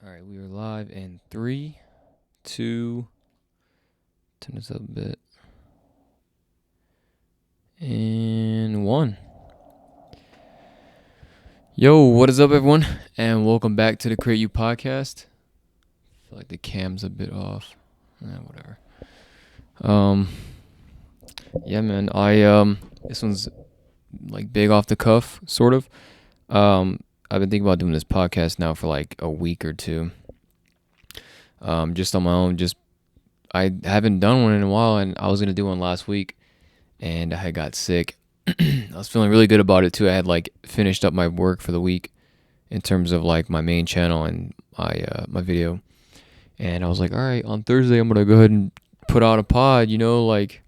All right, we are live in 3, 2, turn this up a bit, and 1. Yo, what is up, everyone? And welcome back to the createyou podcast. I feel like the cam's a bit off. Whatever. Yeah, man. This one's like big off the cuff, sort of. I've been thinking about doing this podcast now for like a week or two. Just on my own. I haven't done one in a while, and I was gonna do one last week, and I got sick. I was feeling really good about it too. I had like finished up my work for the week in terms of like my main channel and my video, and I was like, all right, on Thursday I'm gonna go ahead and put out a pod. Like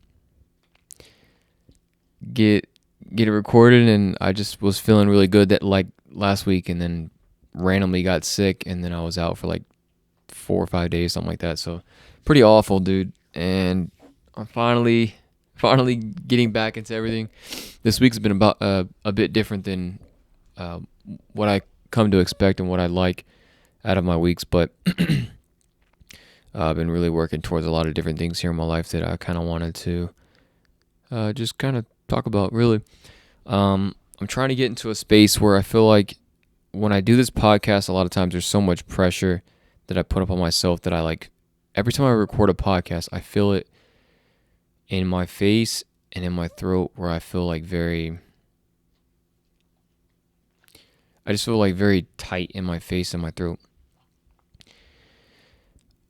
get it recorded, and I just was feeling really good that like last week, and then randomly got sick, and then I was out for like 4 or 5 days, something like that. So pretty awful, dude. And I'm finally getting back into everything. This week's been about a bit different than what I come to expect and what I like out of my weeks, but I've been really working towards a lot of different things here in my life that I kind of wanted to just kind of talk about, really. I'm trying to get into a space where I feel like when I do this podcast, a lot of times there's so much pressure that I put up on myself that I like. Every time I record a podcast, I feel it in my face and in my throat, where I feel like I just feel like very tight in my face and my throat.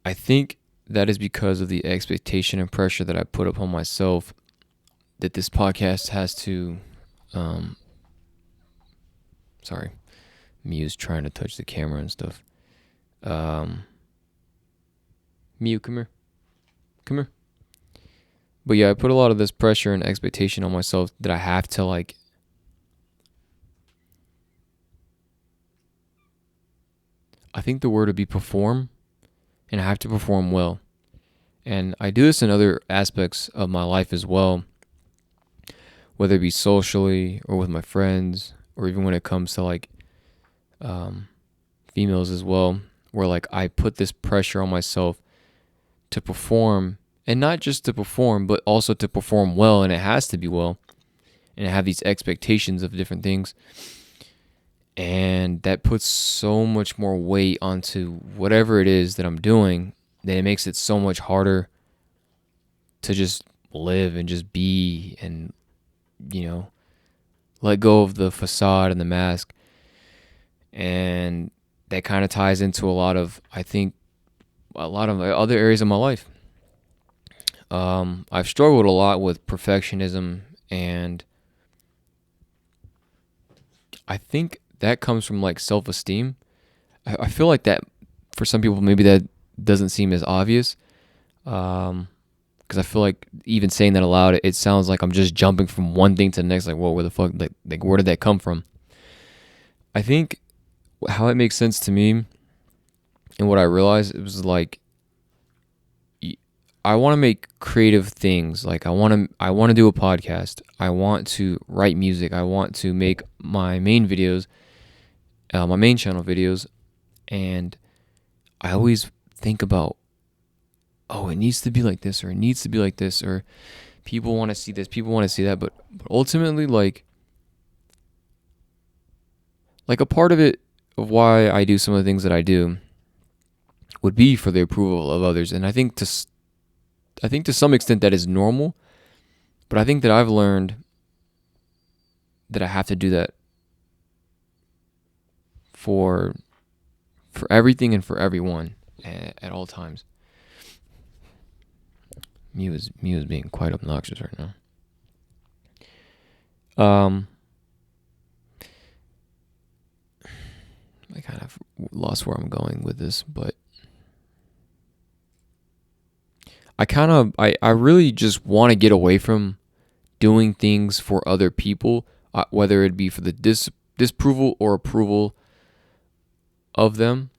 I think that is because of the expectation and pressure that I put upon myself that this podcast has to, sorry, Mew's trying to touch the camera and stuff. Mew, come here. But yeah, I put a lot of this pressure and expectation on myself that I have to like I think the word would be perform, and I have to perform well. And I do this in other aspects of my life as well, whether it be socially or with my friends, or even when it comes to like females as well, where like I put this pressure on myself to perform, and not just to perform, but also to perform well, and it has to be well. And I have these expectations of different things. And that puts so much more weight onto whatever it is that I'm doing, that it makes it so much harder to just live and just be and, let go of the facade and the mask. And that kind of ties into a lot of other areas of my life. I've struggled a lot with perfectionism, and I think that comes from like self-esteem. I feel like that for some people, maybe that doesn't seem as obvious. Because I feel like even saying that aloud, it sounds like I'm just jumping from one thing to the next. Like, whoa, where the fuck, like where did that come from? I think how it makes sense to me, and what I realized, it was like, I want to make creative things. Like I want to do a podcast. I want to write music. I want to make my main videos, my main channel videos. And I always think about, it needs to be like this, or it needs to be like this, or people want to see this, people want to see that. But ultimately, like a part of it, of why I do some of the things that I do, would be for the approval of others. And I think to some extent that is normal, but I think that I've learned that I have to do that for everything and for everyone at all times. Mew is being quite obnoxious right now. I kind of lost where I'm going with this, but I really just want to get away from doing things for other people, whether it be for the disapproval or approval of them.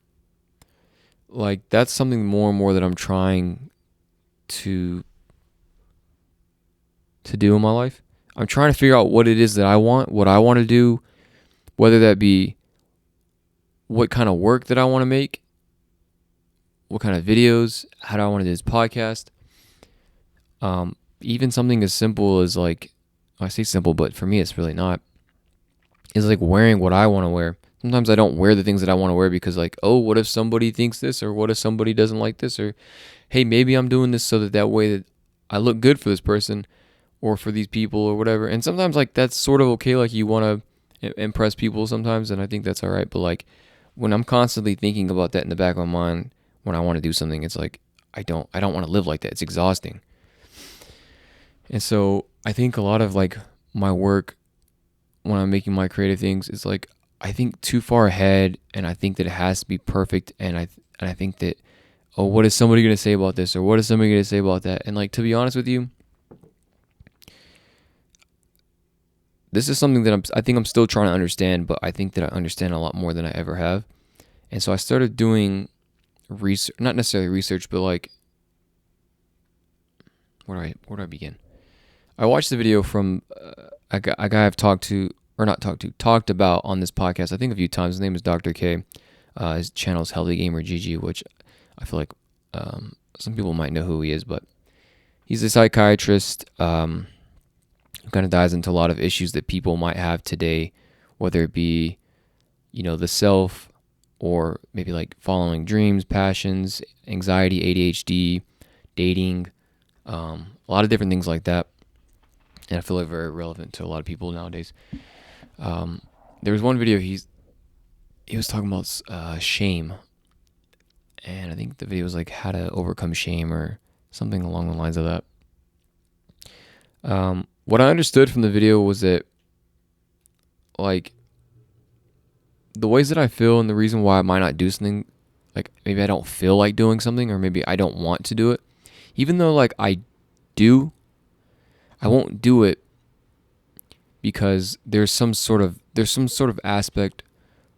Like, that's something more and more that I'm trying to do in my life. I'm trying to figure out what it is that I want, what I want to do, whether that be what kind of work that I want to make, what kind of videos, how do I want to do this podcast. Even something as simple as like, I say simple, but for me it's really not, is like wearing what I want to wear. Sometimes I don't wear the things that I want to wear because like, oh, what if somebody thinks this, or what if somebody doesn't like this, or hey, maybe I'm doing this so that way that I look good for this person or for these people or whatever. And sometimes like that's sort of okay, like you want to impress people sometimes, and I think that's all right. But like when I'm constantly thinking about that in the back of my mind when I want to do something, it's like I don't want to live like that. It's exhausting. And so I think a lot of like my work when I'm making my creative things is like I think too far ahead, and I think that it has to be perfect, and I think that, oh, what is somebody going to say about this, or what is somebody going to say about that? And like, to be honest with you, this is something that I think I'm still trying to understand, but I think that I understand a lot more than I ever have. And so I started doing research, not necessarily research, but like, where do I begin? I watched the video from a guy I've talked about on this podcast, I think a few times. His name is Dr. K. His channel is Healthy Gamer GG, which I feel like some people might know who he is, but he's a psychiatrist who kind of dives into a lot of issues that people might have today, whether it be, the self, or maybe like following dreams, passions, anxiety, ADHD, dating, a lot of different things like that. And I feel like very relevant to a lot of people nowadays. There was one video he was talking about shame, and I think the video was like how to overcome shame or something along the lines of that. What I understood from the video was that like the ways that I feel and the reason why I might not do something, like maybe I don't feel like doing something, or maybe I don't want to do it, even though like I won't do it because there's some sort of aspect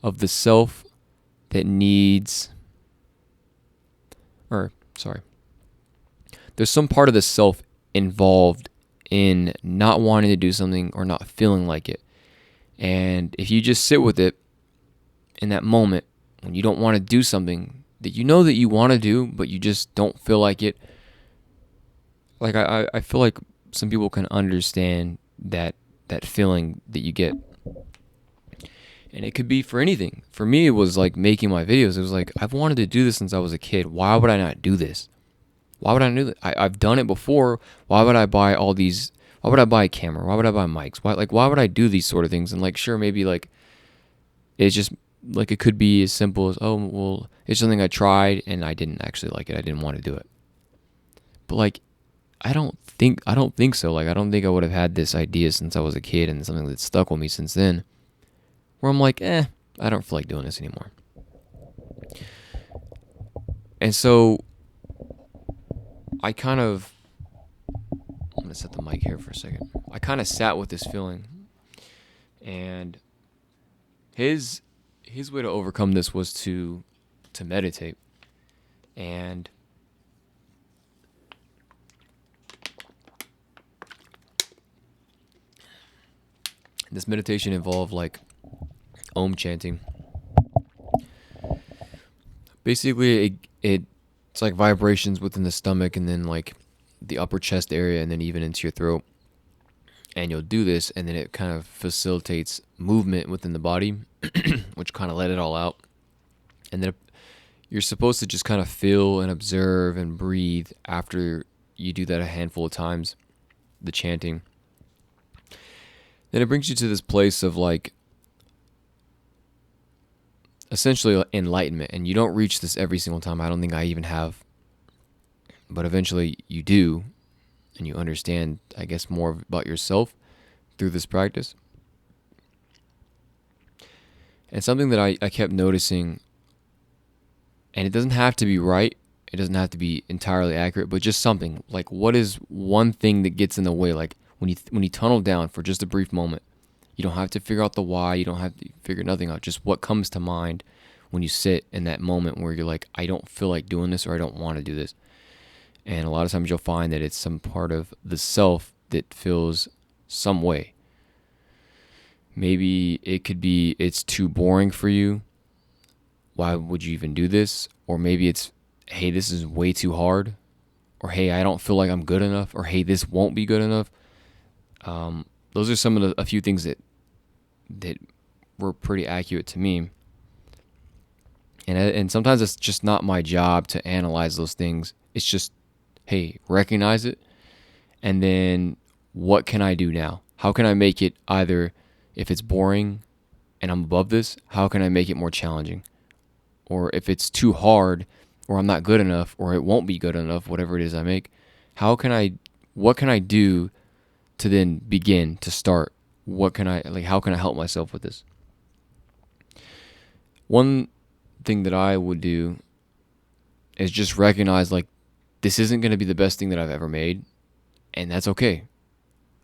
of the self that needs, there's some part of the self involved in not wanting to do something or not feeling like it. And if you just sit with it in that moment when you don't want to do something that you know that you want to do, but you just don't feel like it, like I feel like some people can understand that feeling that you get. And it could be for anything. For me, it was like making my videos. It was like, I've wanted to do this since I was a kid. Why would I not do this? Why would I do that? I've done it before. Why would I buy all these? Why would I buy a camera? Why would I buy mics? Why would I do these sort of things? And like, sure, maybe like, it's just like, it could be as simple as, oh, well, it's something I tried and I didn't actually like it. I didn't want to do it. But like, I don't think so. Like, I don't think I would have had this idea since I was a kid, and something that's stuck with me since then, where I'm like, I don't feel like doing this anymore. And so I'm going to set the mic here for a second. I kind of sat with this feeling, and his way to overcome this was to meditate. And this meditation involved like Om chanting. Basically, it's like vibrations within the stomach, and then like the upper chest area, and then even into your throat. And you'll do this, and then it kind of facilitates movement within the body, which kind of let it all out. And then you're supposed to just kind of feel and observe and breathe after you do that a handful of times, the chanting. Then it brings you to this place of like essentially enlightenment. And you don't reach this every single time. I don't think I even have. But eventually you do. And you understand, I guess, more about yourself through this practice. And something that I kept noticing, and it doesn't have to be right. It doesn't have to be entirely accurate, but just something. Like, what is one thing that gets in the way? Like, when you tunnel down for just a brief moment, you don't have to figure out the why. You don't have to figure nothing out. Just what comes to mind when you sit in that moment where you're like, I don't feel like doing this, or I don't want to do this. And a lot of times you'll find that it's some part of the self that feels some way. Maybe it could be it's too boring for you. Why would you even do this? Or maybe it's hey, this is way too hard, or hey, I don't feel like I'm good enough, or hey, this won't be good enough. Those are some of a few things that were pretty accurate to me. And sometimes it's just not my job to analyze those things. It's just, hey, recognize it, and then what can I do now? How can I make it either, if it's boring and I'm above this, how can I make it more challenging? Or if it's too hard, or I'm not good enough, or it won't be good enough, whatever it is I make, what can I do to then begin to start? How can I help myself with this? One thing that I would do is just recognize, like, this isn't going to be the best thing that I've ever made, and that's okay.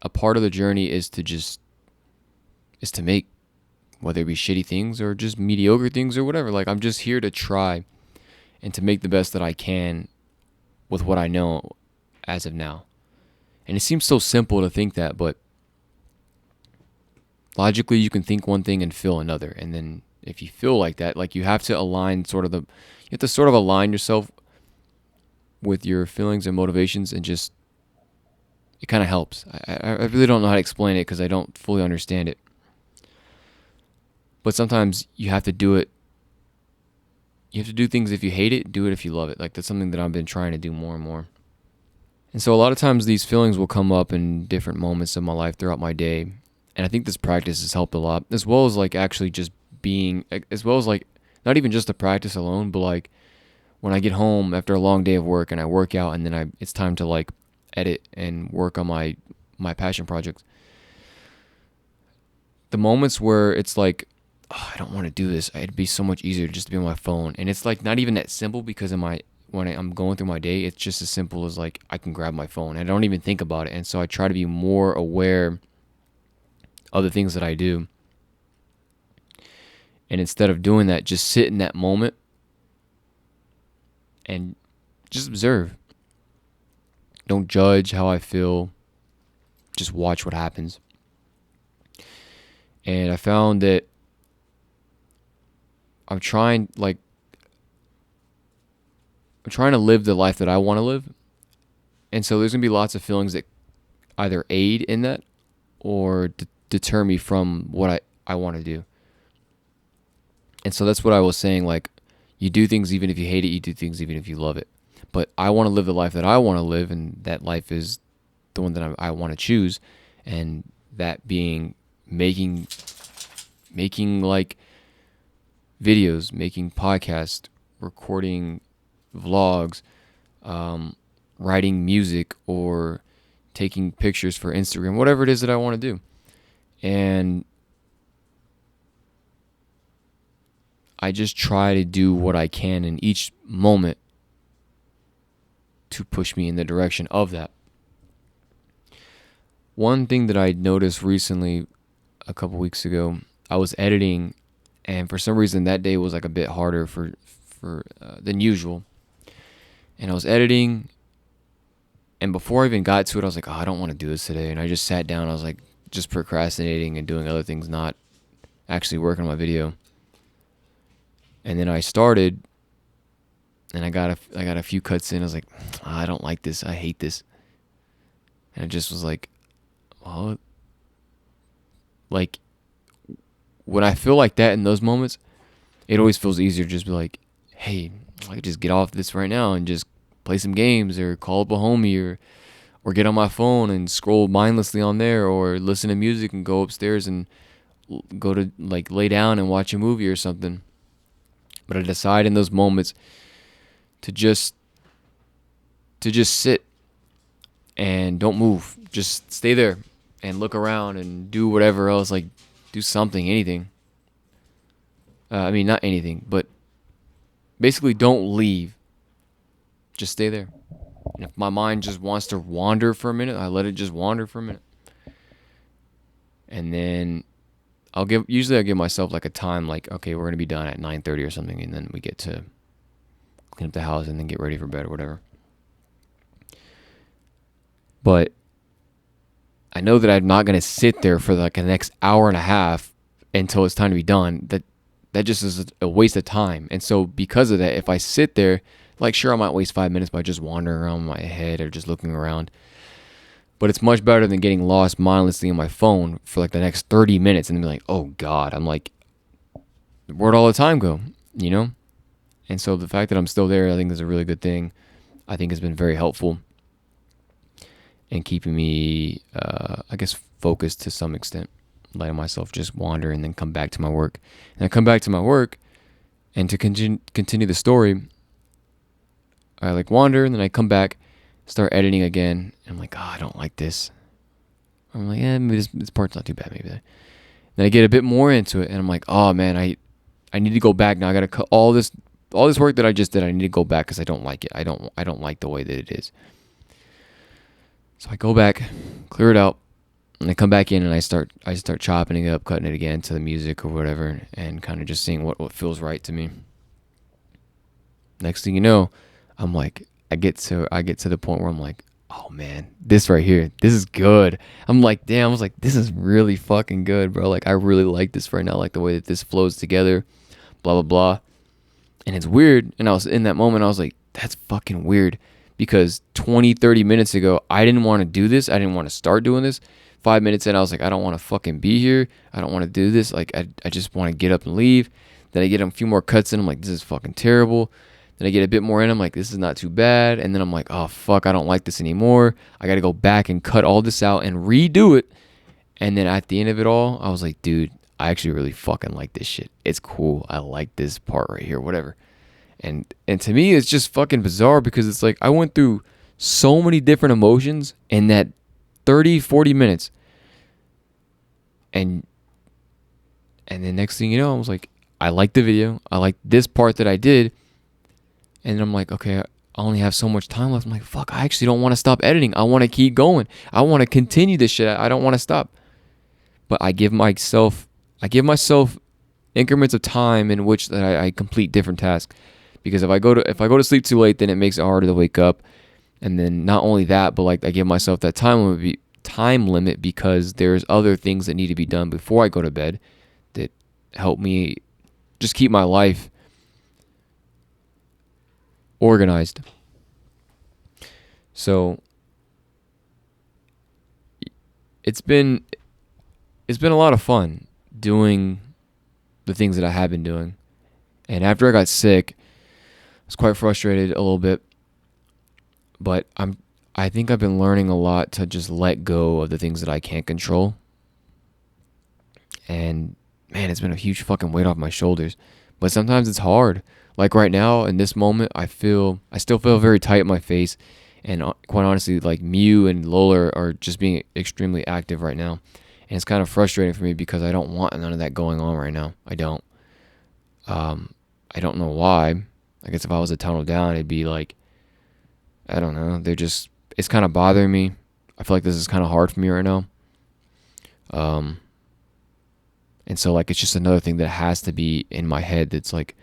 A part of the journey is to make, whether it be shitty things or just mediocre things or whatever. Like, I'm just here to try and to make the best that I can with what I know as of now. And it seems so simple to think that, but logically you can think one thing and feel another. And then if you feel like that, like, you have to align you have to sort of align yourself with your feelings and motivations, and just, it kind of helps. I really don't know how to explain it because I don't fully understand it. But sometimes you have to do it. You have to do things if you hate it, do it if you love it. Like, that's something that I've been trying to do more and more. And so a lot of times these feelings will come up in different moments of my life throughout my day. And I think this practice has helped a lot, as well as like actually just being, as well as like not even just the practice alone, but like when I get home after a long day of work and I work out, and then it's time to like edit and work on my passion projects. The moments where it's like, oh, I don't want to do this. It'd be so much easier just to be on my phone. And it's like not even that simple, because when I'm going through my day, it's just as simple as like I can grab my phone. I don't even think about it. And so I try to be more aware of the things that I do. And instead of doing that, just sit in that moment and just observe. Don't judge how I feel. Just watch what happens. And I found that I'm trying to live the life that I want to live. And so there's going to be lots of feelings that either aid in that or deter me from what I want to do. And so that's what I was saying, like, you do things even if you hate it, you do things even if you love it. But I want to live the life that I want to live, and that life is the one that I want to choose. And that being making like videos, making podcasts, recording vlogs, writing music, or taking pictures for Instagram, whatever it is that I want to do. And I just try to do what I can in each moment to push me in the direction of that. One thing that I noticed recently, a couple weeks ago, I was editing, and for some reason that day was like a bit harder than usual. And I was editing, and before I even got to it, I was like, oh, I don't want to do this today. And I just sat down. I was like just procrastinating and doing other things, not actually working on my video. And then I started, and I got a few cuts in. I was like, oh, I don't like this. I hate this. And I just was like, oh, like when I feel like that in those moments, it always feels easier to just be like, hey, I could just get off this right now and just play some games, or call up a homie, or get on my phone and scroll mindlessly on there, or listen to music and go upstairs and go to like lay down and watch a movie or something. But I decide in those moments to just sit and don't move. Just stay there and look around and do whatever else, like do something, anything. Not anything, but basically don't leave. Just stay there. And if my mind just wants to wander for a minute, I let it just wander for a minute. And then I'll give myself like a time, like, okay, we're going to be done at 9:30 or something, and then we get to clean up the house and then get ready for bed or whatever. But I know that I'm not going to sit there for like the next hour and a half until it's time to be done. That just is a waste of time. And so because of that, if I sit there, Like, sure, I might waste 5 minutes by just wandering around my head or just looking around. But it's much better than getting lost mindlessly in my phone for like the next 30 minutes and then be like, oh God, I'm like, where'd all the time go? You know? And so the fact that I'm still there, I think is a really good thing. I think has been very helpful in keeping me, I guess, focused to some extent. Letting myself just wander and then come back to my work. And I come back to my work, and to continue the story, I like wander and then I come back, start editing again. And I'm like, I don't like this. I'm like, maybe this part's not too bad. Maybe. Then I get a bit more into it, and I'm like, oh man, I need to go back now. I gotta cut all this work that I just did. I need to go back because I don't like it. I don't like the way that it is. So I go back, clear it out, and I come back in and I start chopping it up, cutting it again to the music or whatever, and kind of just seeing what feels right to me. Next thing you know, I'm like, I get to the point where I'm like, oh man, this right here, this is good. I'm like, damn, I was like, this is really fucking good, bro. Like, I really like this right now, like the way that this flows together, blah, blah, blah. And it's weird. And I was in that moment, I was like, that's fucking weird. Because 20, 30 minutes ago, I didn't want to do this. I didn't want to start doing this. 5 minutes in, I was like, I don't want to fucking be here. I don't want to do this. Like, I just want to get up and leave. Then I get a few more cuts in. I'm like, this is fucking terrible. Then I get a bit more in. I'm like, this is not too bad. And then I'm like, oh, fuck, I don't like this anymore. I got to go back and cut all this out and redo it. And then at the end of it all, I was like, dude, I actually really fucking like this shit. It's cool. I like this part right here, whatever. And to me, it's just fucking bizarre because it's like I went through so many different emotions in that 30, 40 minutes. And then next thing you know, I was like, I like the video. I like this part that I did. And I'm like, okay, I only have so much time left. I'm like, fuck, I actually don't want to stop editing. I want to keep going. I want to continue this shit. I don't want to stop. But I give myself increments of time in which that I complete different tasks. Because if I go to sleep too late, then it makes it harder to wake up. And then not only that, but like I give myself that time limit because there's other things that need to be done before I go to bed that help me just keep my life organized. So it's been a lot of fun doing the things that I have been doing. And after I got sick, I was quite frustrated a little bit, but I think I've been learning a lot to just let go of the things that I can't control. And man, it's been a huge fucking weight off my shoulders. But sometimes it's hard. Like right now in this moment, I still feel very tight in my face, and quite honestly, like Mew and Lola are just being extremely active right now. And it's kind of frustrating for me because I don't want none of that going on right now. I don't. I don't know why. I guess if I was to tunnel down, it'd be like, I don't know. It's kind of bothering me. I feel like this is kind of hard for me right now. And so like, it's just another thing that has to be in my head. That's like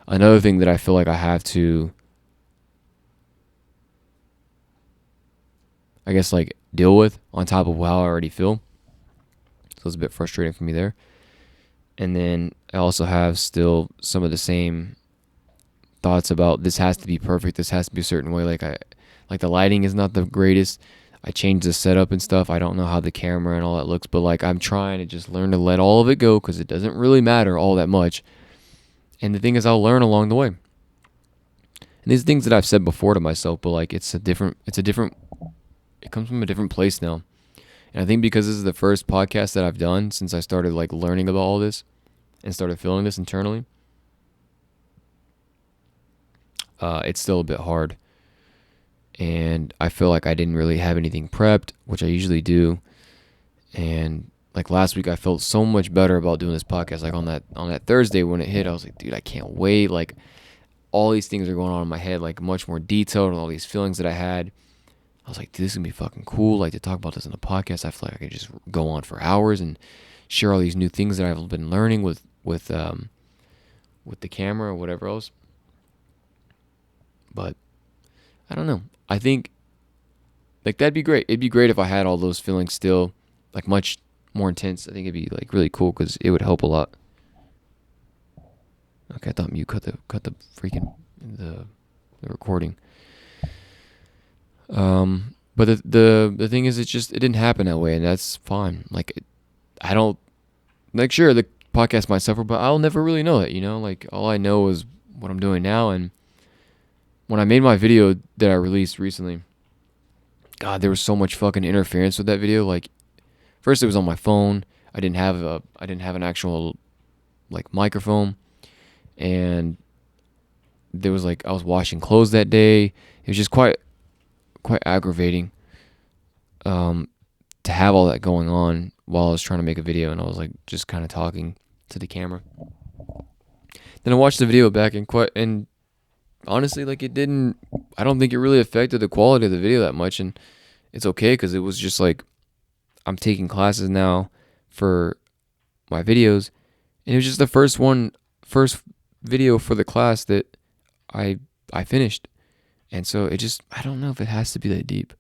another thing that I feel like I have to, I guess, like deal with on top of how I already feel. So it's a bit frustrating for me there. And then I also have still some of the same thoughts about this has to be perfect. This has to be a certain way. Like the lighting is not the greatest. I changed the setup and stuff. I don't know how the camera and all that looks, but like I'm trying to just learn to let all of it go because it doesn't really matter all that much. And the thing is, I'll learn along the way. And these are things that I've said before to myself, but like it comes from a different place now. And I think because this is the first podcast that I've done since I started like learning about all this and started feeling this internally, it's still a bit hard. And I feel like I didn't really have anything prepped, which I usually do. And like last week, I felt so much better about doing this podcast. Like on that Thursday when it hit, I was like, dude, I can't wait. Like all these things are going on in my head, like much more detailed, and all these feelings that I had. I was like, dude, this is gonna be fucking cool. Like to talk about this in the podcast. I feel like I could just go on for hours and share all these new things that I've been learning with the camera or whatever else. But I don't know. I think like that'd be great. It'd be great if I had all those feelings still, like much more intense. I think it'd be like really cool because it would help a lot. Okay, I thought you cut the freaking the the recording. But the thing is, it didn't happen that way, and that's fine. Like, I don't like, sure, the podcast might suffer, but I'll never really know it. Like, all I know is what I'm doing now. And when I made my video that I released recently, God, there was so much fucking interference with that video. Like, first it was on my phone. I didn't have an actual like microphone, and there was like, I was washing clothes that day. It was just quite aggravating to have all that going on while I was trying to make a video, and I was like just kind of talking to the camera. Then I watched the video back, and honestly, like, I don't think it really affected the quality of the video that much, and it's okay, because it was just like, I'm taking classes now for my videos, and it was just the first video for the class that I finished. And so I don't know if it has to be that deep.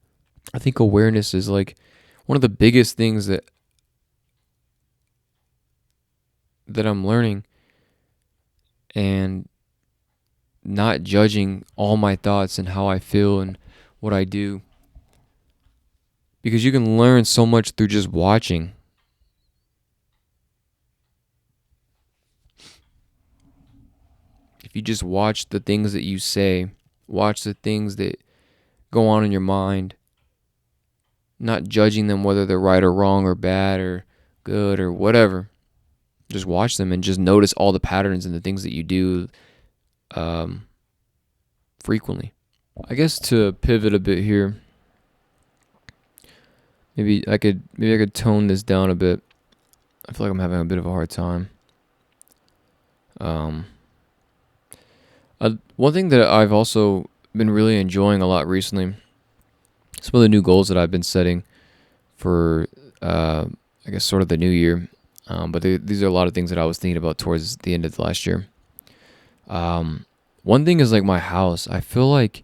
I think awareness is like one of the biggest things that I'm learning, and not judging all my thoughts and how I feel and what I do, because you can learn so much through just watching. If you just watch the things that you say, watch the things that go on in your mind, not judging them whether they're right or wrong or bad or good or whatever. Just watch them and just notice all the patterns and the things that you do frequently. I guess to pivot a bit here, maybe I could tone this down a bit. I feel like I'm having a bit of a hard time. One thing that I've also been really enjoying a lot recently, some of the new goals that I've been setting for, I guess, sort of the new year. But these are a lot of things that I was thinking about towards the end of the last year. One thing is like my house. I feel like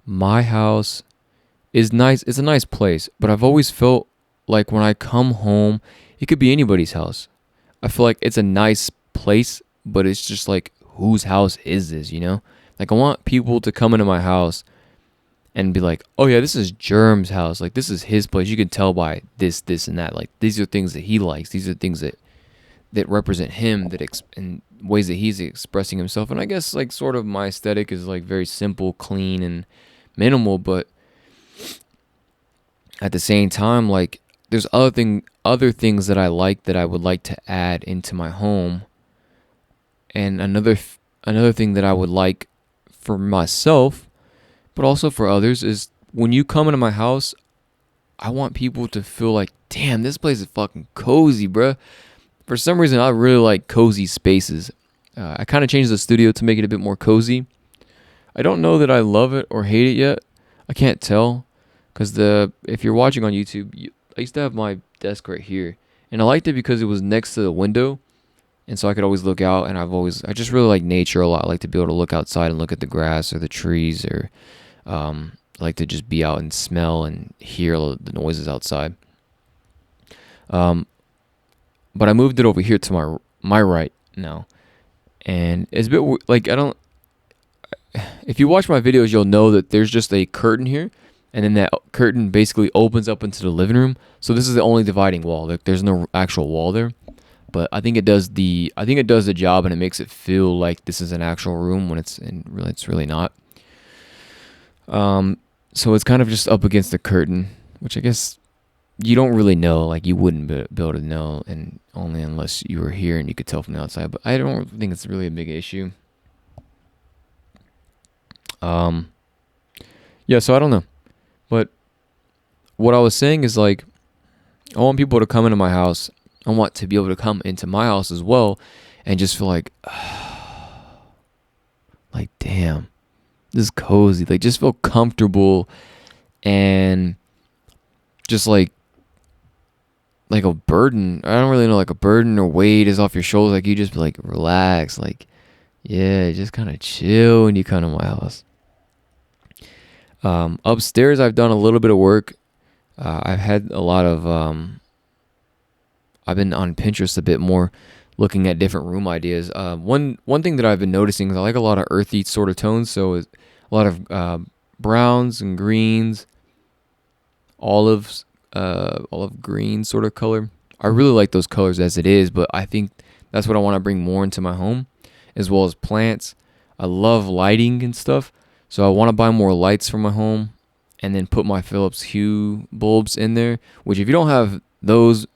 my house is nice. It's a nice place, but I've always felt like when I come home, it could be anybody's house. I feel like it's a nice place, but it's just like, whose house is this, Like, I want people to come into my house and be like, oh yeah, this is Germ's house. Like, this is his place. You can tell by this, and that. Like, these are things that he likes. These are things that represent him, in ways that he's expressing himself. And I guess, like, sort of my aesthetic is like very simple, clean, and minimal. But at the same time, like, there's other things that I like that I would like to add into my home. And another thing that I would like for myself, but also for others, is when you come into my house, I want people to feel like, damn, this place is fucking cozy, bruh. For some reason, I really like cozy spaces. I kind of changed the studio to make it a bit more cozy. I don't know that I love it or hate it yet. I can't tell, because if you're watching on YouTube, I used to have my desk right here, and I liked it because it was next to the window. And so I could always look out, and I just really like nature a lot. I like to be able to look outside and look at the grass or the trees, or I like to just be out and smell and hear the noises outside. But I moved it over here to my right now, and it's a bit like, if you watch my videos, you'll know that there's just a curtain here, and then that curtain basically opens up into the living room. So this is the only dividing wall. Like, there's no actual wall there. But I think it does the job, and it makes it feel like this is an actual room when it's really not. So it's kind of just up against the curtain, which I guess you don't really know. Like, you wouldn't be able to know, and only unless you were here and you could tell from the outside. But I don't think it's really a big issue. Yeah, so I don't know. But what I was saying is, like, I want people to come into my house. I want to be able to come into my house as well and just feel like, like, damn, this is cozy. Like, just feel comfortable, and just like a burden. I don't really know, like a burden or weight is off your shoulders. Like, you just be like, relax. Like, yeah, just kind of chill when you come to my house. Upstairs, I've done a little bit of work. I've had a lot of, I've been on Pinterest a bit more, looking at different room ideas. One thing that I've been noticing is I like a lot of earthy sort of tones. So a lot of browns and greens, olives, olive green sort of color. I really like those colors as it is, but I think that's what I want to bring more into my home, as well as plants. I love lighting and stuff, so I want to buy more lights for my home, and then put my Philips Hue bulbs in there. Which, if you don't have those,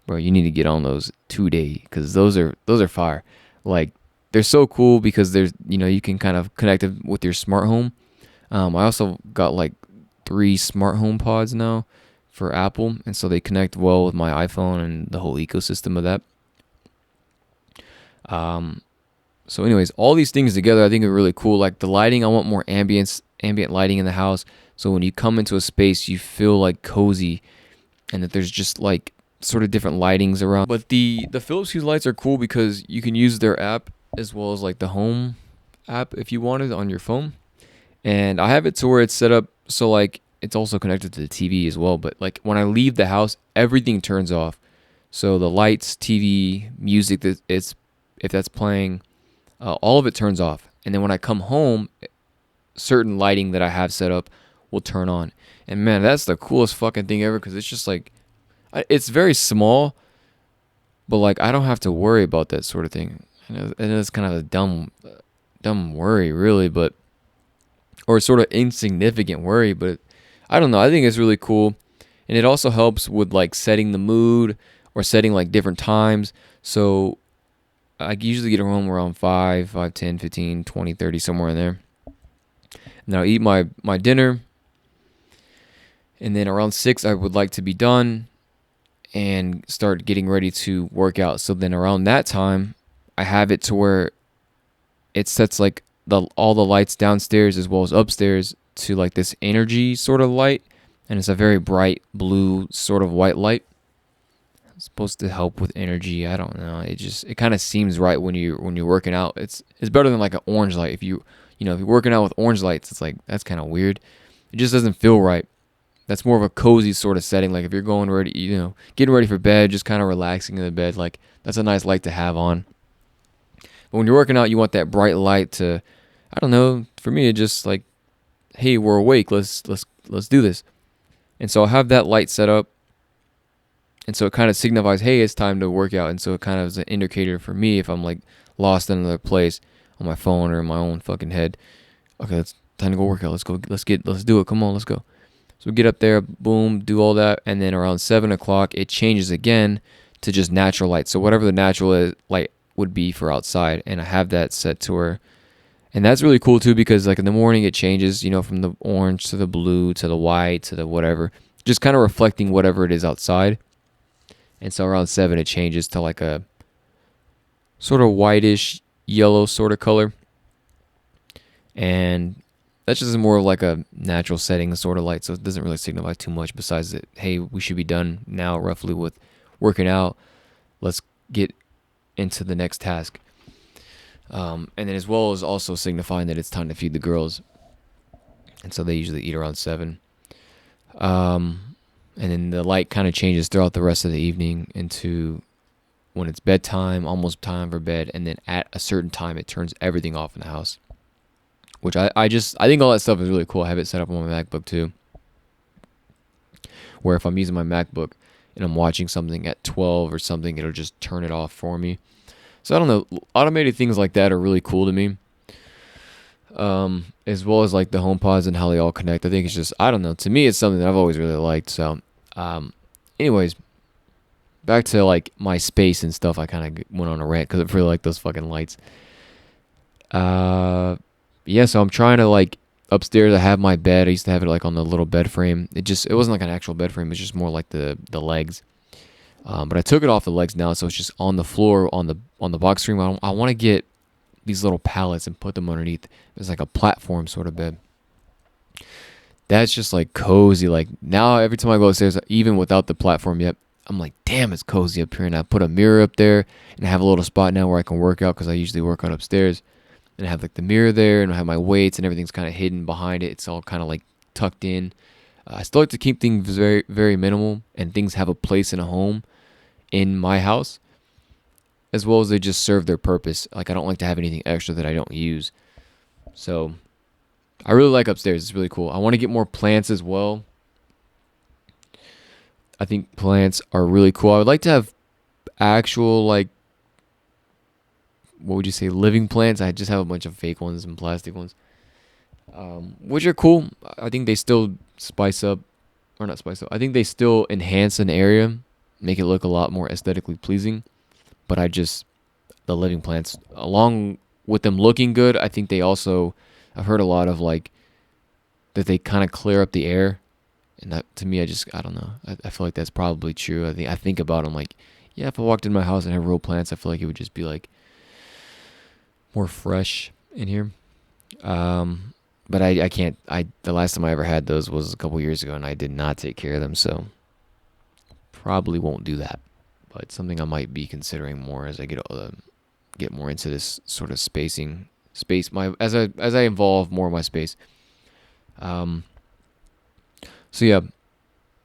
bro, you need to get on those today, because those are fire. Like, they're so cool because there's, you can kind of connect it with your smart home. I also got like 3 smart home pods now for Apple, and so they connect well with my iPhone and the whole ecosystem of that. So anyways, all these things together I think are really cool. Like the lighting, I want more ambient lighting in the house, so when you come into a space you feel like cozy, and that there's just like sort of different lightings around. But the Philips Hue lights are cool because you can use their app as well as like the home app if you wanted on your phone. And I have it to where it's set up so like it's also connected to the TV as well. But like when I leave the house, everything turns off. So the lights, TV, music that it's if that's playing, all of it turns off. And then when I come home, certain lighting that I have set up will turn on. And man, that's the coolest fucking thing ever, because it's just like it's very small, but like I don't have to worry about that sort of thing. And it's kind of a dumb worry, really, but or sort of insignificant worry, but I don't know. I think it's really cool. And it also helps with like setting the mood or setting like different times. So I usually get home around 5, 10, 15, 20, 30, somewhere in there. And I'll eat my dinner. And then around 6, I would like to be done and start getting ready to work out. So then around that time, I have it to where it sets like all the lights downstairs as well as upstairs to like this energy sort of light, and it's a very bright blue sort of white light. It's supposed to help with energy. I don't know. It kind of seems right when you're working out. It's better than like an orange light. If if you're working out with orange lights, it's like that's kind of weird. It just doesn't feel right. That's more of a cozy sort of setting. Like if you're going ready, getting ready for bed, just kind of relaxing in the bed. Like that's a nice light to have on. But when you're working out, you want that bright light to, I don't know. For me, it just like, hey, we're awake. Let's do this. And so I have that light set up. And so it kind of signifies, hey, it's time to work out. And so it kind of is an indicator for me if I'm like lost in another place on my phone or in my own fucking head. Okay, it's time to go work out. Let's go. Let's do it. Come on, let's go. So we get up there, boom, do all that. And then around 7 o'clock, it changes again to just natural light. So whatever the natural light would be for outside. And I have that set to where, and that's really cool too, because like in the morning it changes, from the orange to the blue to the white to the whatever, just kind of reflecting whatever it is outside. And so around 7 it changes to like a sort of whitish yellow sort of color. And that's just more of like a natural setting sort of light, so it doesn't really signify too much besides that, hey, we should be done now roughly with working out. Let's get into the next task. And then as well as also signifying that it's time to feed the girls. And so they usually eat around 7. And then the light kind of changes throughout the rest of the evening into when it's bedtime, almost time for bed. And then at a certain time, it turns everything off in the house. Which I think all that stuff is really cool. I have it set up on my MacBook too. Where if I'm using my MacBook and I'm watching something at 12 or something, it'll just turn it off for me. So I don't know, automated things like that are really cool to me. As well as like the HomePods and how they all connect. I think it's just, I don't know, to me it's something that I've always really liked. So anyways, back to like my space and stuff. I kind of went on a rant because I really like those fucking lights. Yeah, so I'm trying to like upstairs I have my bed. I used to have it like on the little bed frame. It wasn't like an actual bed frame, it's just more like the legs. But I took it off the legs now, so it's just on the floor on the box frame. I want to get these little pallets and put them underneath. It's like a platform sort of bed. That's just like cozy. Like now every time I go upstairs, even without the platform yet, I'm like, damn, it's cozy up here. And I put a mirror up there, and I have a little spot now where I can work out because I usually work out upstairs. And I have like the mirror there, and I have my weights, and everything's kind of hidden behind it. It's all kind of like tucked in. I still like to keep things very, very minimal, and things have a place in a home in my house, as well as they just serve their purpose. Like I don't like to have anything extra that I don't use. So I really like upstairs. It's really cool. I want to get more plants as well. I think plants are really cool. I would like to have actual, like, what would you say, living plants. I just have a bunch of fake ones and plastic ones, which are cool. I think they still spice up, or not spice up. I think they still enhance an area, make it look a lot more aesthetically pleasing. But the living plants, along with them looking good, I think they also, I've heard a lot of like that they kind of clear up the air. And that, to me, I don't know. I feel like that's probably true. I think about them like, yeah, if I walked in my house and had real plants, I feel like it would just be like more fresh in here. But I can't. The last time I ever had those was a couple years ago, and I did not take care of them, so probably won't do that. But something I might be considering more as I get more into this sort of space. As I involve more of my space. So yeah,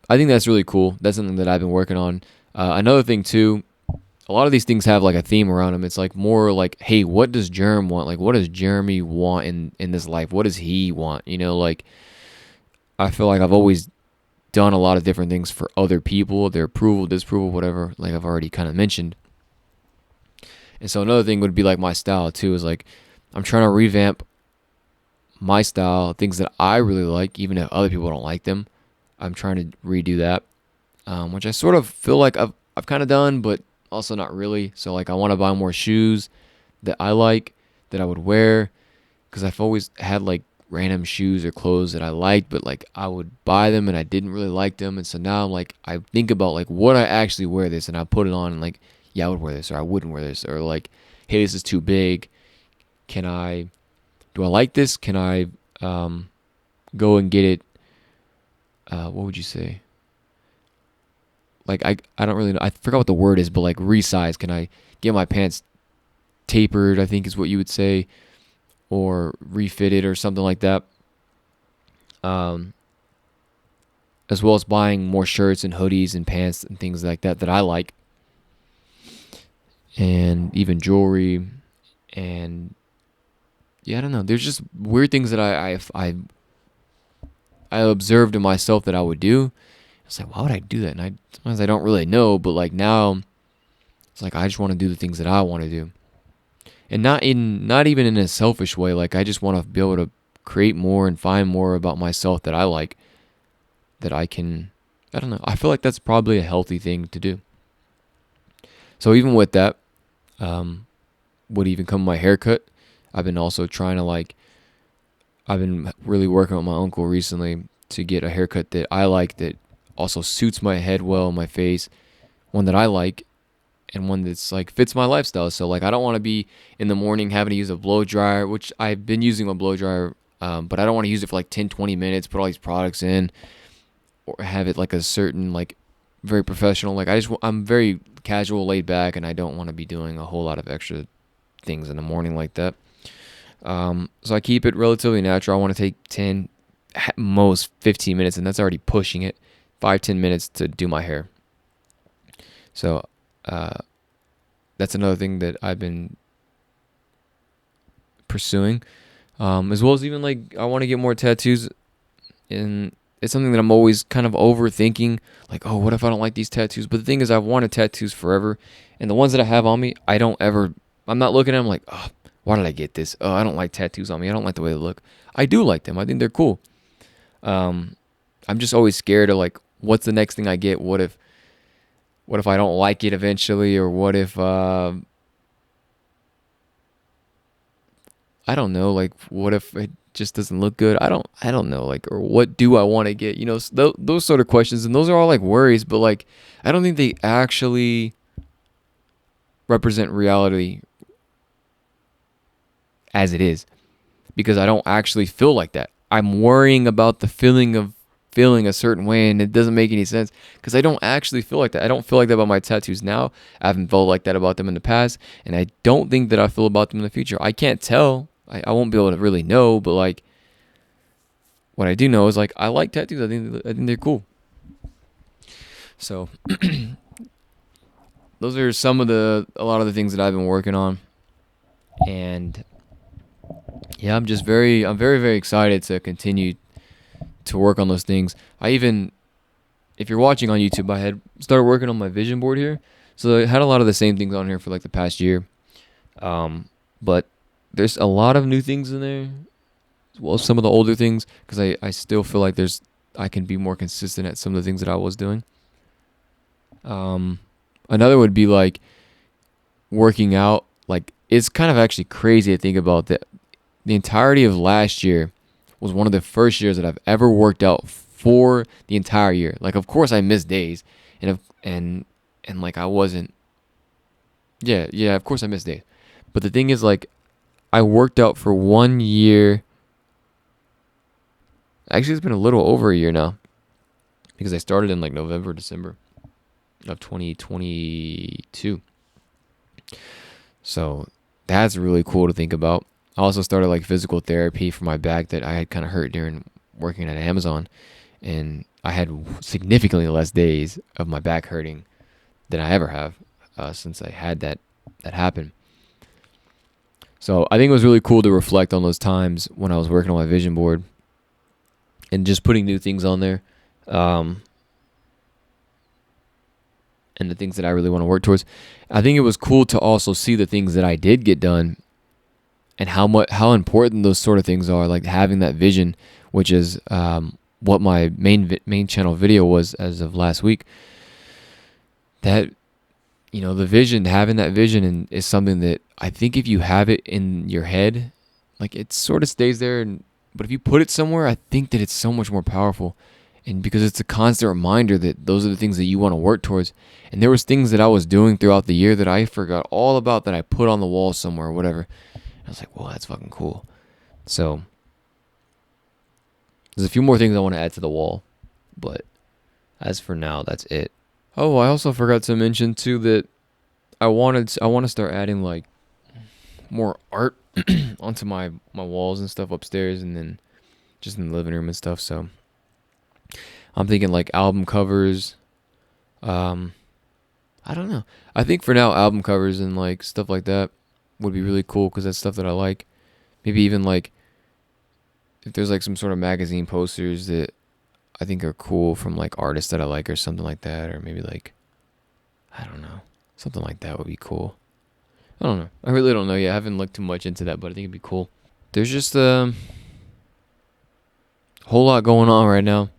I think that's really cool. That's something that I've been working on. Another thing too, a lot of these things have like a theme around them. It's like more like, hey, what does Jerem want? Like, what does Jeremy want in this life? What does he want? Like, I feel like I've always done a lot of different things for other people, their approval, disapproval, whatever, like I've already kind of mentioned. And so another thing would be like my style too, is like I'm trying to revamp my style, things that I really like, even if other people don't like them. I'm trying to redo that, which I sort of feel like I've kind of done, but also not really. So like I want to buy more shoes that I like, that I would wear, because I've always had like random shoes or clothes that I liked, but like I would buy them and I didn't really like them. And so now I'm like, I think about like, would I actually wear this? And I put it on and like, yeah, I would wear this, or I wouldn't wear this, or like, hey, this is too big. Do I like this? Can I go and get it? What would you say? Like I don't really know. I forgot what the word is, but like resize. Can I get my pants tapered? I think is what you would say, or refitted or something like that. As well as buying more shirts and hoodies and pants and things like that I like, and even jewelry, and yeah, I don't know. There's just weird things that I observed in myself that I would do. It's like, why would I do that? And sometimes I don't really know, but like now, it's like I just want to do the things that I want to do, and not even in a selfish way. Like I just want to be able to create more and find more about myself that I like, that I can. I don't know. I feel like that's probably a healthy thing to do. So even with that, would even come my haircut. I've been also trying to I've been really working with my uncle recently to get a haircut that I like, that also suits my head well, my face, one that I like, and one that's like fits my lifestyle. So like I don't want to be in the morning having to use a blow dryer, which I've been using a blow dryer, but I don't want to use it for like 10, 20 minutes, put all these products in, or have it like a certain like very professional. Like I'm very casual, laid back, and I don't want to be doing a whole lot of extra things in the morning like that. So I keep it relatively natural. I want to take 10, at most 15 minutes, and that's already pushing it, 5-10 minutes to do my hair. So that's another thing that I've been pursuing, as well as even like I want to get more tattoos, and it's something that I'm always kind of overthinking, like, oh, what if I don't like these tattoos? But the thing is, I've wanted tattoos forever, and the ones that I have on me, I'm not looking at them like, oh, why did I get this? Oh, I don't like tattoos on me. I don't like the way they look. I do like them. I think they're cool. I'm just always scared of like, what's the next thing I get? What if I don't like it eventually? Or what if, I don't know, like, what if it just doesn't look good? I don't know, like, or what do I want to get? Those sort of questions, and those are all like worries, but like, I don't think they actually represent reality as it is, because I don't actually feel like that. I'm worrying about the feeling of feeling a certain way, and it doesn't make any sense because I don't actually feel like that. I don't feel like that about my tattoos now. I haven't felt like that about them in the past, and I don't think that I feel about them in the future. I can't tell. I won't be able to really know, but like, what I do know is like, I like tattoos. I think they're cool. So those are a lot of the things that I've been working on, and Yeah, I'm very, very excited to continue to work on those things. I even, if you're watching on YouTube, I had started working on my vision board here. So I had a lot of the same things on here for like the past year. But there's a lot of new things in there, as well as some of the older things, because I still feel like I can be more consistent at some of the things that I was doing. Another would be like working out. Like it's kind of actually crazy to think about that. The entirety of last year was one of the first years that I've ever worked out for the entire year. Like, of course, I missed days, and like I wasn't. Yeah. Of course, I missed days. But the thing is, like, I worked out for 1 year. Actually, it's been a little over a year now because I started in like November, December of 2022. So that's really cool to think about. I also started like physical therapy for my back that I had kind of hurt during working at Amazon, and I had significantly less days of my back hurting than I ever have since I had that happen. So I think it was really cool to reflect on those times when I was working on my vision board and just putting new things on there, and the things that I really want to work towards. I think it was cool to also see the things that I did get done and how important those sort of things are, like having that vision, which is what my main channel video was as of last week. That, the vision, having that vision is something that I think if you have it in your head, like it sort of stays there. But if you put it somewhere, I think that it's so much more powerful. And because it's a constant reminder that those are the things that you want to work towards. And there was things that I was doing throughout the year that I forgot all about that I put on the wall somewhere or whatever. I was like, well, that's fucking cool. So there's a few more things I want to add to the wall. But as for now, that's it. Oh, I also forgot to mention too that I want to start adding like more art onto my walls and stuff upstairs, and then just in the living room and stuff. So I'm thinking like album covers. I don't know. I think for now, album covers and like stuff like that would be really cool because that's stuff that I like. Maybe even like if there's like some sort of magazine posters that I think are cool from like artists that I like or something like that, or maybe like, I don't know, something like that would be cool. I don't know. I really don't know yet. I haven't looked too much into that, but I think it'd be cool. There's just a whole lot going on right now.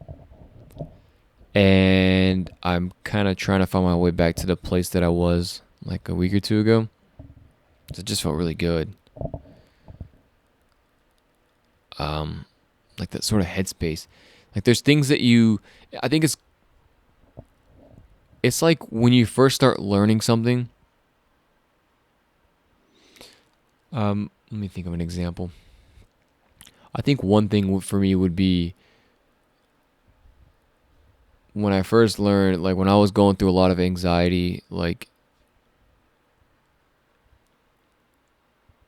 And I'm kind of trying to find my way back to the place that I was like a week or two ago. So it just felt really good. Like that sort of headspace. Like there's things that I think it's like when you first start learning something. Let me think of an example. I think one thing for me would be when I first learned, like when I was going through a lot of anxiety, like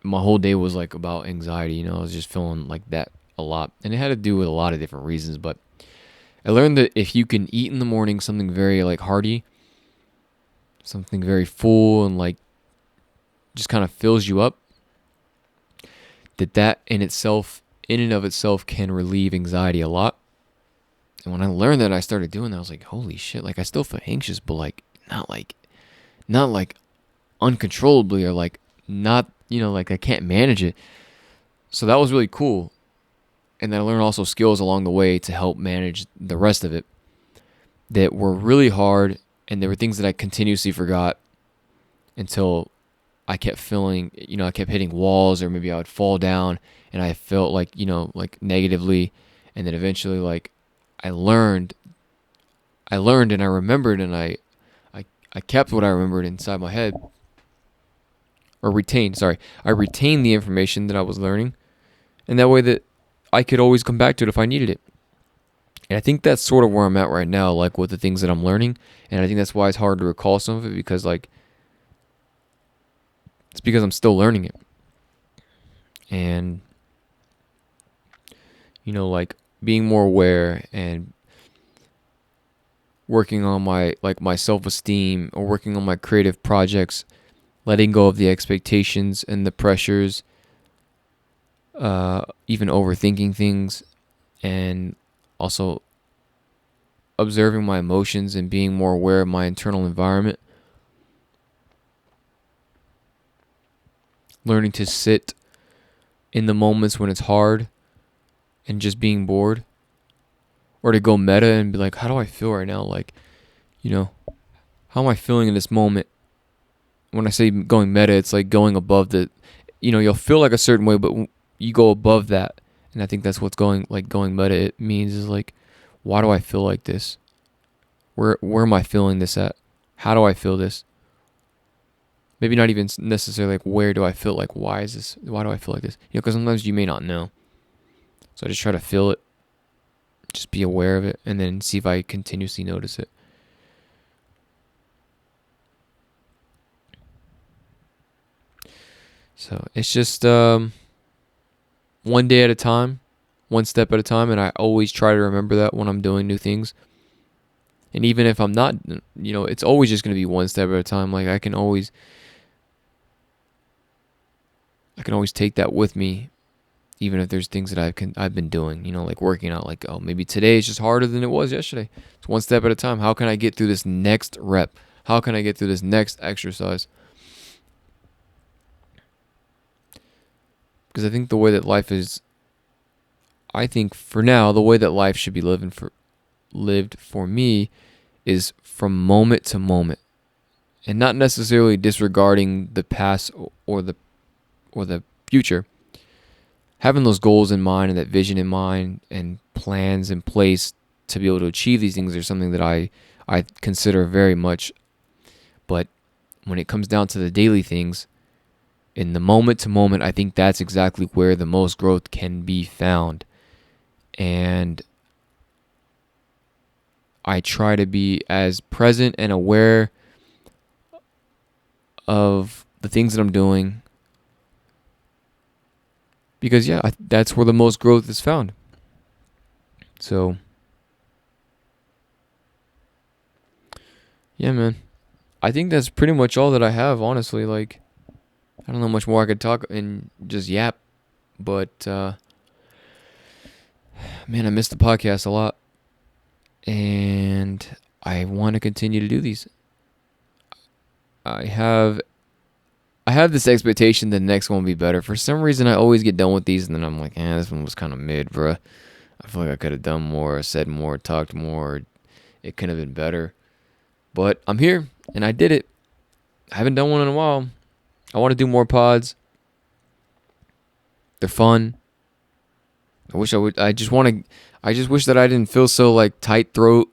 my whole day was like about anxiety, I was just feeling like that a lot. And it had to do with a lot of different reasons, but I learned that if you can eat in the morning something very like hearty, something very full and like just kind of fills you up, that in and of itself can relieve anxiety a lot. And when I learned that, I started doing that. I was like, holy shit, like I still feel anxious, but like not like uncontrollably, or like not, like I can't manage it. So that was really cool. And then I learned also skills along the way to help manage the rest of it that were really hard. And there were things that I continuously forgot until I kept feeling, I kept hitting walls, or maybe I would fall down and I felt like, like negatively. And then eventually like I learned and I remembered, and I kept what I remembered inside my head, or retained. Sorry. I retained the information that I was learning, and that way that I could always come back to it if I needed it. And I think that's sort of where I'm at right now, like with the things that I'm learning. And I think that's why it's hard to recall some of it, because like, it's because I'm still learning it. And, like being more aware and working on my self-esteem, or working on my creative projects, letting go of the expectations and the pressures even overthinking things, and also observing my emotions and being more aware of my internal environment. Learning to sit in the moments when it's hard and just being bored. Or to go meta and be like, how do I feel right now? Like, how am I feeling in this moment? When I say going meta, it's like going above you'll feel like a certain way, but you go above that. And I think that's what's going meta. It means is like, why do I feel like this? Where am I feeling this at? How do I feel this? Maybe not even necessarily like, where do I feel like, why do I feel like this? Because sometimes you may not know. So I just try to feel it. Just be aware of it, and then see if I continuously notice it. So it's just one day at a time, one step at a time, and I always try to remember that when I'm doing new things. And even if I'm not, it's always just going to be one step at a time. Like I can always take that with me, even if there's things that I've been doing, like working out, like, oh, maybe today is just harder than it was yesterday. It's one step at a time. How can I get through this next rep? How can I get through this next exercise? Because I think the way that life is, for now, the way that life should be lived for me is from moment to moment, and not necessarily disregarding the past or the future. Having those goals in mind and that vision in mind and plans in place to be able to achieve these things are something that I consider very much. But when it comes down to the daily things, in the moment to moment, I think that's exactly where the most growth can be found. And I try to be as present and aware of the things that I'm doing, because that's where the most growth is found. So yeah, man, I think that's pretty much all that I have, honestly. Like, I don't know much more I could talk and just yap, but man, I miss the podcast a lot, and I want to continue to do these. I have this expectation that the next one will be better. For some reason, I always get done with these, and then I'm like, this one was kind of mid, bruh. I feel like I could have done more, said more, talked more. It could have been better. But I'm here, and I did it. I haven't done one in a while. I want to do more pods. They're fun. I just wish that I didn't feel so like tight throat.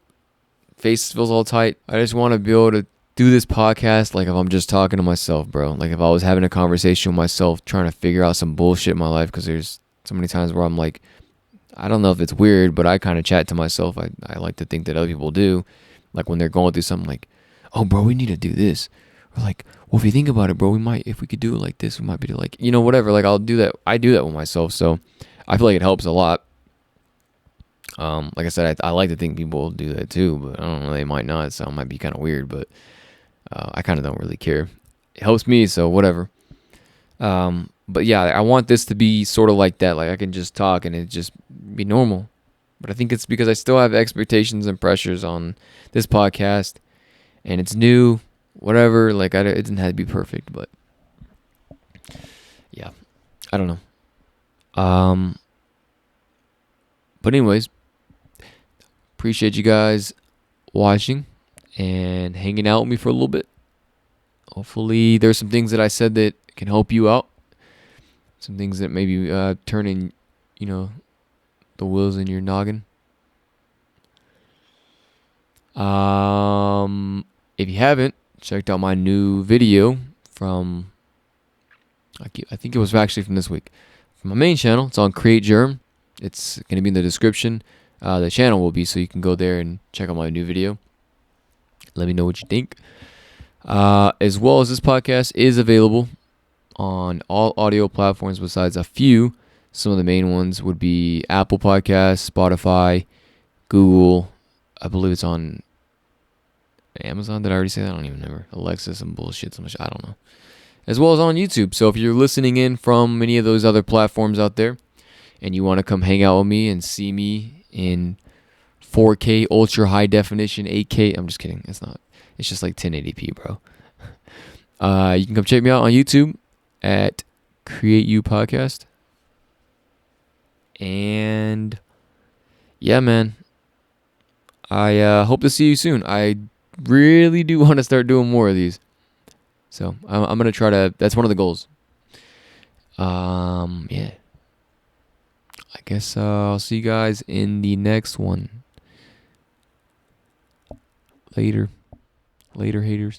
Face feels all tight. I just want to be able to do this podcast like if I'm just talking to myself, bro. Like if I was having a conversation with myself, trying to figure out some bullshit in my life, because there's so many times where I'm like, I don't know if it's weird, but I kind of chat to myself. I like to think that other people do. Like when they're going through something, like, oh, bro, we need to do this. Or like, well, if you think about it, bro, if we could do it like this, we might be like, whatever. Like I'll do that. I do that with myself. So I feel like it helps a lot. Like I said, I like to think people will do that too, but I don't know, they might not. So it might be kind of weird, but I kind of don't really care. It helps me, so whatever. But yeah, I want this to be sort of like that. Like I can just talk and it just be normal. But I think it's because I still have expectations and pressures on this podcast, and it's new, whatever. Like it didn't have to be perfect, but yeah, I don't know. But anyways, appreciate you guys watching and hanging out with me for a little bit. Hopefully there's some things that I said that can help you out. Some things that maybe turning, the wheels in your noggin. If you haven't checked out my new video from, I think it was actually from this week, from my main channel. It's on createyou. It's going to be in the description. The channel will be, so you can go there and check out my new video. Let me know what you think. As well as this podcast is available on all audio platforms besides a few. Some of the main ones would be Apple Podcasts, Spotify, Google. I believe it's on Amazon. Did I already say that? I don't even remember. Alexa, some bullshit. I don't know. as well as on YouTube. So if you're listening in from any of those other platforms out there and you want to come hang out with me and see me in 4K ultra high definition 8K, I'm just kidding. It's not. It's just like 1080p, bro. You can come check me out on YouTube at createyou podcast. And yeah, man, I hope to see you soon. I really do want to start doing more of these. So I'm gonna try to. That's one of the goals. Yeah. I guess I'll see you guys in the next one. Later, haters.